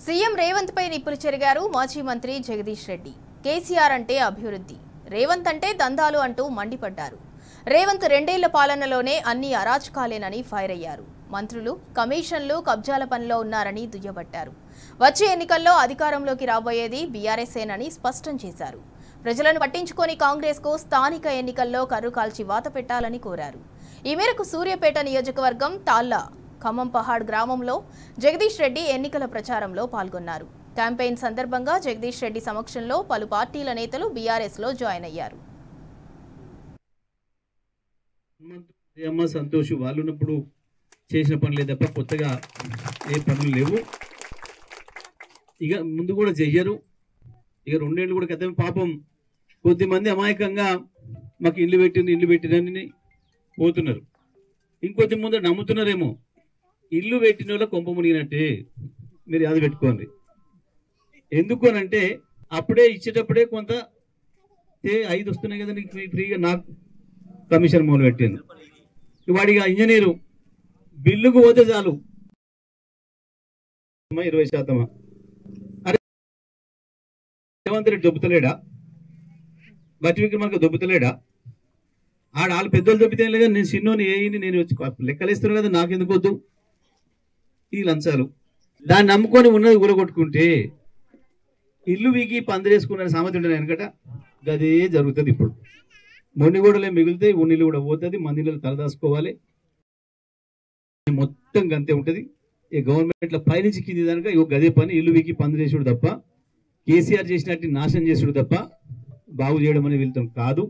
CM Revanth పై నిప్పులు చెరిగారు మాజీ మంత్రి జగదీష్ రెడ్డి. కేసీఆర్ అంటే అభివృద్ధి, రేవంత్ అంటే దందాలు అంటూ మండిపడ్డారు. రేవంత్ రెండేళ్ల పాలనలోనే అన్ని అరాచకాలేనని ఫైర్ అయ్యారు. మంత్రులు కమిషన్లు కబ్జాల పనిలో ఉన్నారని దుయ్యబట్టారు. వచ్చే ఎన్నికల్లో అధికారంలోకి రాబోయేది బీఆర్ఎస్ఏనని స్పష్టం చేశారు. ప్రజలను పట్టించుకొని కాంగ్రెస్కు స్థానిక ఎన్నికల్లో కర్రు కాల్చి వాత పెట్టాలని కోరారు. ఈ మేరకు సూర్యాపేట నియోజకవర్గం తాళ్ల ఖమ్మం పహాడ్ గ్రామంలో జగదీష్ రెడ్డి ఎన్నికల ప్రచారంలో పాల్గొన్నారు. క్యాంపెయిన్ సందర్భంగా జగదీష్ రెడ్డి సమక్షంలో పలు పార్టీల నేతలు బీఆర్ఎస్లో జాయిన్ అయ్యారు. సంతోష్ వాళ్ళున్నప్పుడు చేసిన పనులే తప్ప కొత్తగా ఏ పనులు లేవు. ఇక ముందు కూడా చెయ్యరు. ఇక రెండేళ్ళు కూడా క్రితం పాపం కొద్దిమంది అమాయకంగా మాకు ఇల్లు పెట్టినని పోతున్నారు. ఇంకొద్ది ముందు నమ్ముతున్నారేమో. ఇల్లు పెట్టిన వాళ్ళ కొంప మునిగినట్టే మీరు యాద పెట్టుకోండి. ఎందుకు అనంటే అప్పుడే ఇచ్చేటప్పుడే కొంత 5 వస్తున్నాయి కదా నీకు ఫ్రీగా, నాకు కమిషన్ మొదలు పెట్టాను. వాడిగా ఇంజనీరు బిల్లుకు పోతే చాలు 20%. అరే రేవంత్ రెడ్డి దొబ్బుతలేడా? బట్టి విక్రమార్క దొబ్బుతలేడా? వాళ్ళు పెద్దోళ్ళు దొబ్బితే లేదా? నేను చిన్నోని ఏని నేను వచ్చి లెక్కలేస్తున్నాను కదా, నాకెందుకు వద్దు ఈ లంచాలు. దాన్ని నమ్ముకొని ఉన్నది ఊరగొట్టుకుంటే ఇల్లు వీకి పందిరేసుకున్న సామెత ఉండే వెనకట గదే జరుగుతుంది. ఇప్పుడు మొండిగూడలే మిగిలితే ఉన్నిల్లు కూడా పోతుంది, మందిలో తలదాసుకోవాలి, మొత్తం గంతే ఉంటుంది. ఈ గవర్నమెంట్లో పైనుంచి కింది దానిక గదే పని, ఇల్లు వీకి పందిరేసుడు తప్ప, కేసీఆర్ చేసినట్టు నాశనం చేసుడు తప్ప బాగు చేయడం అనేది వెళ్తాం కాదు.